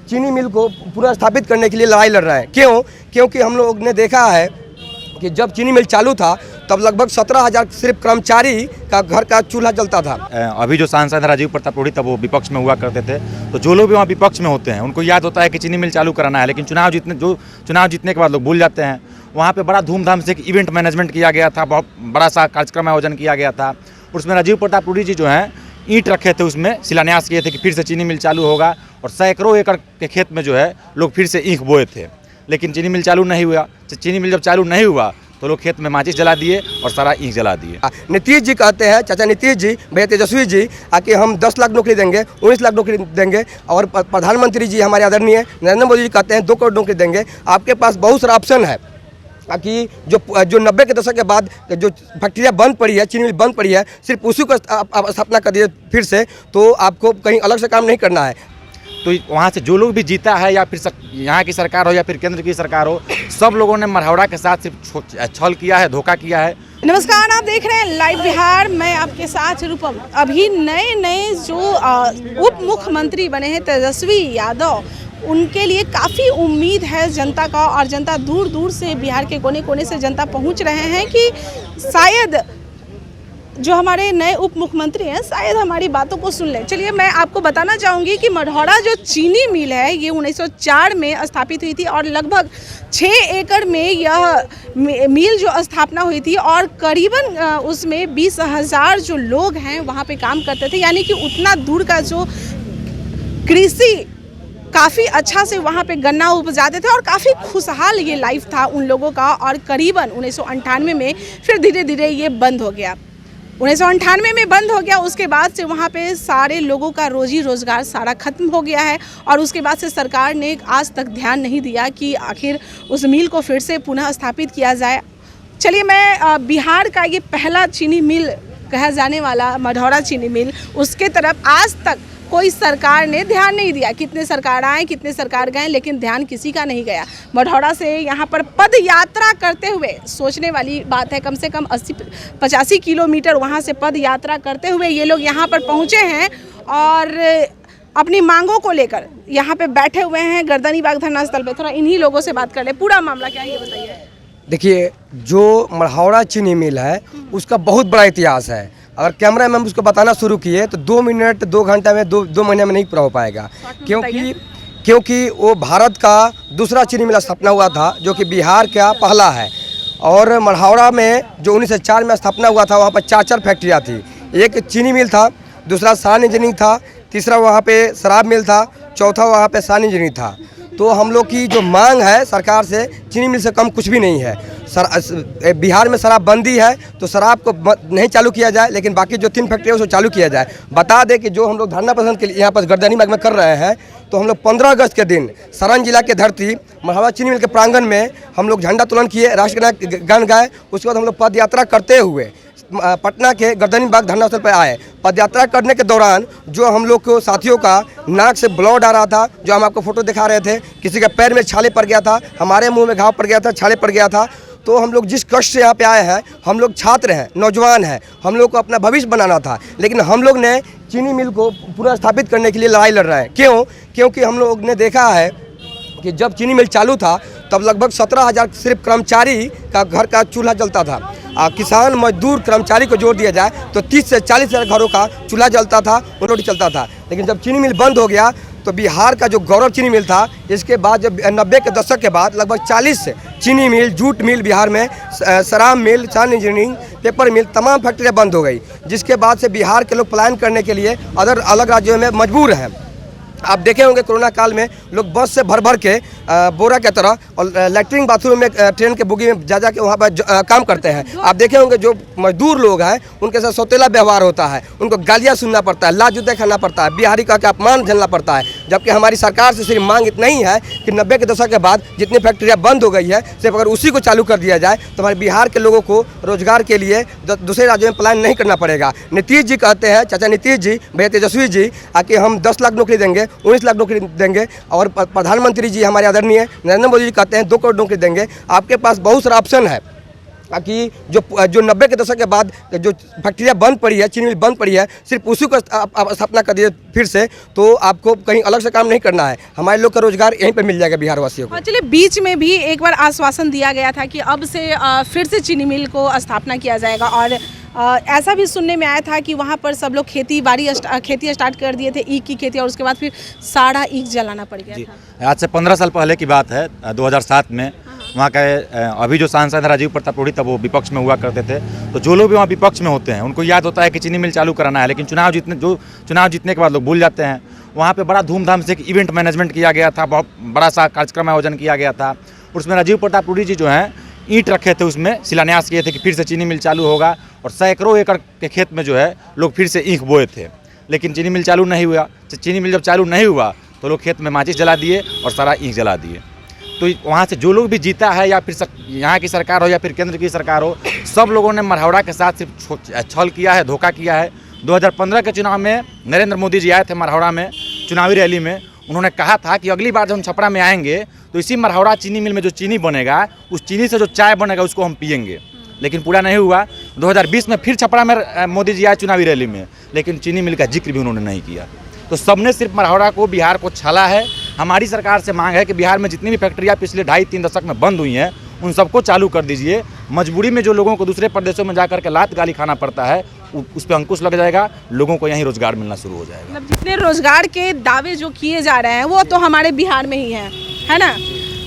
चीनी मिल को पुनः स्थापित करने के लिए लड़ाई लड़ रहे हैं। क्यों? क्योंकि हम लोग ने देखा है कि जब चीनी मिल चालू था तब लगभग 17,000 सिर्फ कर्मचारी का घर का चूल्हा जलता था। अभी जो सांसद राजीव प्रताप रूढ़ी तब वो विपक्ष में हुआ करते थे, तो जो लोग भी वहाँ विपक्ष में होते हैं उनको याद होता है कि चीनी मिल चालू कराना है, लेकिन चुनाव जीतने के बाद लोग भूल जाते हैं। वहाँ पे बड़ा धूमधाम से एक इवेंट मैनेजमेंट किया गया था, बहुत बड़ा सा कार्यक्रम आयोजन किया गया था। उसमें राजीव प्रताप रूढ़ी जी जो हैं ईंट रखे थे, उसमें शिलान्यास किए थे कि फिर से चीनी मिल चालू होगा, और सैकड़ों एकड़ के खेत में जो है लोग फिर से ईंख बोए थे, लेकिन चीनी मिल चालू नहीं हुआ। चीनी मिल जब चालू नहीं हुआ तो लोग खेत में माचिस जला दिए और सारा ईंख जला दिए। नीतीश जी कहते हैं, चाचा नीतीश जी, भैया तेजस्वी जी, कि हम 10 लाख नौकरी देंगे, 19 लाख नौकरी देंगे, और प्रधानमंत्री जी हमारे आदरणीय नरेंद्र मोदी जी कहते हैं 2 करोड़ नौकरी देंगे। आपके पास बहुत सारा ऑप्शन है कि जो 90 के दशक के बाद जो फैक्ट्रियाँ बंद पड़ी है, चीनी मिल बंद पड़ी है, सिर्फ उसी को स्थापना कर दिए फिर से, तो आपको कहीं अलग से काम नहीं करना है। तो वहाँ से जो लोग भी जीता है, या फिर यहाँ की सरकार हो या फिर केंद्र की सरकार हो, सब लोगों ने मरहौड़ा के साथ सिर्फ छल किया है, धोखा किया है। नमस्कार, आप देख रहे हैं लाइव बिहार। मैं आपके साथ रूपम। अभी नए जो उप मुख्यमंत्री बने हैं तेजस्वी यादव, उनके लिए काफ़ी उम्मीद है जनता का, और जनता दूर दूर से, बिहार के कोने कोने से जनता पहुंच रहे हैं कि शायद जो हमारे नए उप मुख्यमंत्री हैं शायद हमारी बातों को सुन लें। चलिए मैं आपको बताना चाहूँगी कि मढ़ौरा जो चीनी मिल है ये 1904 में स्थापित हुई थी, और लगभग 6 एकड़ में यह मिल जो स्थापना हुई थी, और करीबन उसमें 20,000 जो लोग हैं वहाँ पे काम करते थे। यानी कि उतना दूर का जो कृषि काफ़ी अच्छा से वहाँ पे गन्ना उपजाते थे, और काफ़ी खुशहाल ये लाइफ था उन लोगों का। और करीबन 1998 में फिर धीरे धीरे ये बंद हो गया। 1998 में बंद हो गया, उसके बाद से वहाँ पे सारे लोगों का रोजी रोज़गार सारा ख़त्म हो गया है, और उसके बाद से सरकार ने आज तक ध्यान नहीं दिया कि आखिर उस मिल को फिर से पुनः स्थापित किया जाए। चलिए मैं बिहार का ये पहला चीनी मिल कहा जाने वाला मढ़ौरा चीनी मिल, उसके तरफ आज तक कोई सरकार ने ध्यान नहीं दिया। कितने सरकार आए, कितने सरकार गए, लेकिन ध्यान किसी का नहीं गया। मढ़ौरा से यहाँ पर पद यात्रा करते हुए, सोचने वाली बात है, कम से कम 80-85 किलोमीटर वहाँ से पद यात्रा करते हुए ये लोग यहाँ पर पहुँचे हैं, और अपनी मांगों को लेकर यहाँ पे बैठे हुए हैं गर्दनी बाग धरना स्थल पे। थोड़ा इन्हीं लोगों से बात कर ले, पूरा मामला क्या है ये बताइए। देखिए, जो मढ़ौरा चीनी मिल है उसका बहुत बड़ा इतिहास है। अगर कैमरा में हम उसको बताना शुरू किए तो 2 मिनट 2 घंटा में 2 महीने में नहीं पूरा हो पाएगा, क्योंकि वो भारत का दूसरा चीनी मिल स्थापना हुआ था, जो कि बिहार का पहला है। और मढ़ौरा में जो 1904 में स्थापना हुआ था, वहाँ पर 4 फैक्ट्रियाँ थी। एक चीनी मिल था, दूसरा सान इंजीनियरिंग था, तीसरा वहाँ पे शराब मिल था, चौथा वहाँ पे सान इंजीनियरिंग था। तो हम लोग की जो मांग है सरकार से, चीनी मिल से कम कुछ भी नहीं है। बिहार में शराबबंदी है तो शराब को नहीं चालू किया जाए, लेकिन बाकी जो 3 फैक्ट्री है उसको चालू किया जाए। बता दें कि जो हम लोग धरना प्रदर्शन के लिए यहाँ पर गर्दनी बाग में कर रहे हैं, तो हम लोग 15 अगस्त के दिन सारण जिला के धरती मढ़ौरा चीनी मिल के प्रांगण में हम लोग झंडा तोलन किए, राष्ट्रगान गान गाए। उसके बाद हम लोग पद यात्रा करते हुए पटना के गर्दनी बाग धरना स्थल पर आए। पदयात्रा करने के दौरान जो हम लोग को साथियों का नाक से ब्लड आ रहा था, जो हम आपको फोटो दिखा रहे थे, किसी का पैर में छाले पड़ गया था, हमारे मुंह में घाव पड़ गया था, छाले पड़ गया था। तो हम लोग जिस कष्ट से यहाँ पे आए हैं, हम लोग छात्र हैं, नौजवान हैं, हम लोग को अपना भविष्य बनाना था, लेकिन हम लोग ने चीनी मिल को पुनः स्थापित करने के लिए लड़ाई लड़ रहे हैं। क्यों? क्योंकि हम लोग ने देखा है कि जब चीनी मिल चालू था तब लगभग 17,000 सिर्फ कर्मचारी का घर का चूल्हा जलता था। किसान मजदूर कर्मचारी को जोड़ दिया जाए तो 30 से 40 हज़ार घरों का चूल्हा जलता था, रोटी चलता था। लेकिन जब चीनी मिल बंद हो गया तो बिहार का जो गौरव चीनी मिल था, इसके बाद जब 90 के दशक के बाद लगभग 40 चीनी मिल, जूट मिल बिहार में, शराब मिल, सान इंजीनियरिंग, पेपर मिल, तमाम फैक्ट्रियाँ बंद हो गई, जिसके बाद से बिहार के लोग पलायन करने के लिए अलग राज्यों में मजबूर हैं। आप देखे होंगे कोरोना काल में लोग बस से भर के बोरा के तरह और लैट्रिन बाथरूम में ट्रेन के बोगी में जा के वहाँ पर काम करते हैं। आप देखे होंगे जो मजदूर लोग हैं उनके साथ सौतेला व्यवहार होता है, उनको गालियाँ सुनना पड़ता है, लात जूते खाना पड़ता है, बिहारी का अपमान झेलना पड़ता है। जबकि हमारी सरकार से सिर्फ मांग इतना ही है कि 90 के दशक के बाद जितनी फैक्ट्रियाँ बंद हो गई है, सिर्फ अगर उसी को चालू कर दिया जाए तो हमारे बिहार के लोगों को रोजगार के लिए दूसरे राज्यों में पलायन नहीं करना पड़ेगा। नीतीश जी कहते हैं, चाचा नीतीश जी, भैया तेजस्वी जी, कि हम 10 लाख नौकरी देंगे, 19 लाख नौकरी देंगे, और प्रधानमंत्री जी हमारे आदरणीय नरेंद्र मोदी जी कहते हैं 2 करोड़ नौकरी देंगे। आपके पास बहुत सारा ऑप्शन है। कि जो 90 के दशक के बाद जो फैक्ट्रियाँ बंद पड़ी है, चीनी मिल बंद पड़ी है, सिर्फ उसी को आप स्थापना कर दिए फिर से, तो आपको कहीं अलग से काम नहीं करना है। हमारे लोग का रोजगार यहीं पे मिल जाएगा बिहार वासियों को। चलिए, बीच में भी एक बार आश्वासन दिया गया था कि अब से फिर से चीनी मिल को स्थापना किया जाएगा, और ऐसा भी सुनने में आया था कि वहाँ पर सब लोग खेती स्टार्ट कर दिए थे, ईख की खेती, और उसके बाद फिर सारा ईख जलाना पड़ गया था। आज से 15 साल पहले की बात है, 2007 में वहाँ का अभी जो सांसद है राजीव प्रताप रूढ़ी, तब वो विपक्ष में हुआ करते थे। तो जो लोग भी वहाँ विपक्ष में होते हैं उनको याद होता है कि चीनी मिल चालू कराना है, लेकिन चुनाव जीतने के बाद लोग भूल जाते हैं। वहाँ पे बड़ा धूमधाम से एक इवेंट मैनेजमेंट किया गया था, बहुत बड़ा सा कार्यक्रम आयोजन किया गया था। उसमें राजीव प्रताप रूढ़ी जी जो हैं ईंट रखे थे, उसमें शिलान्यास किए थे कि फिर से चीनी मिल चालू होगा, और सैकड़ों एकड़ के खेत में जो है लोग फिर से ईख बोए थे। लेकिन चीनी मिल चालू नहीं हुआ। चीनी मिल जब चालू नहीं हुआ तो लोग खेत में माचिस जला दिए और सारा ईख जला दिए। तो वहाँ से जो लोग भी जीता है, या फिर यहाँ की सरकार हो या फिर केंद्र की सरकार हो, सब लोगों ने मरहौड़ा के साथ सिर्फ छल किया है, धोखा किया है। 2015 के चुनाव में नरेंद्र मोदी जी आए थे मरहौड़ा में चुनावी रैली में, उन्होंने कहा था कि अगली बार जब हम छपरा में आएंगे तो इसी मरहौड़ा चीनी मिल में जो चीनी बनेगा, उस चीनी से जो चाय बनेगा उसको हम पियेंगे। लेकिन पूरा नहीं हुआ। 2020 में फिर छपरा में मोदी जी आए चुनावी रैली में, लेकिन चीनी मिल का जिक्र भी उन्होंने नहीं किया। तो सबने सिर्फ मरहौड़ा को, बिहार को छला है। हमारी सरकार से मांग है कि बिहार में जितनी भी फैक्ट्रियाँ पिछले 2.5-3 दशक में बंद हुई हैं, उन सबको चालू कर दीजिए। मजबूरी में जो लोगों को दूसरे प्रदेशों में जाकर के लात गाली खाना पड़ता है, उस पर अंकुश लग जाएगा, लोगों को यहीं रोजगार मिलना शुरू हो जाएगा। मतलब जितने रोजगार के दावे जो किए जा रहे हैं वो तो हमारे बिहार में ही है ना।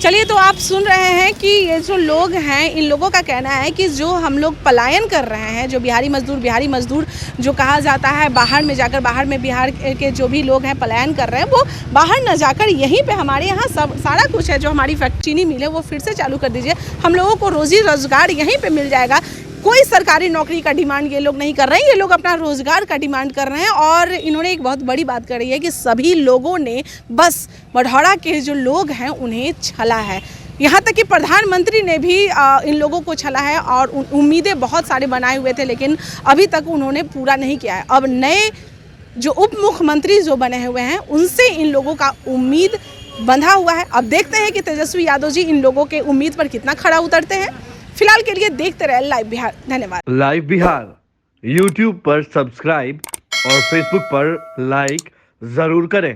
चलिए, तो आप सुन रहे हैं कि ये जो लोग हैं, इन लोगों का कहना है कि जो हम लोग पलायन कर रहे हैं, जो बिहारी मजदूर जो कहा जाता है, बाहर में जाकर, बाहर में बिहार के जो भी लोग हैं पलायन कर रहे हैं, वो बाहर न जाकर यहीं पे हमारे यहाँ सब सारा कुछ है, जो हमारी चीनी मिल है वो फिर से चालू कर दीजिए, हम लोगों को रोजी रोजगार यहीं पर मिल जाएगा। कोई सरकारी नौकरी का डिमांड ये लोग नहीं कर रहे हैं, ये लोग अपना रोजगार का डिमांड कर रहे हैं। और इन्होंने एक बहुत बड़ी बात करी है कि सभी लोगों ने बस मरहौड़ा के जो लोग हैं उन्हें छला है। यहाँ तक कि प्रधानमंत्री ने भी इन लोगों को छला है, और उम्मीदें बहुत सारे बनाए हुए थे, लेकिन अभी तक उन्होंने पूरा नहीं किया है। अब नए जो उप मुख्यमंत्री जो बने हुए हैं, उनसे इन लोगों का उम्मीद बंधा हुआ है। अब देखते हैं कि तेजस्वी यादव जी इन लोगों के उम्मीद पर कितना खरा उतरते हैं। फिलहाल के लिए देखते रहे लाइव बिहार। धन्यवाद। लाइव बिहार YouTube पर सब्सक्राइब और Facebook पर लाइक जरूर करें।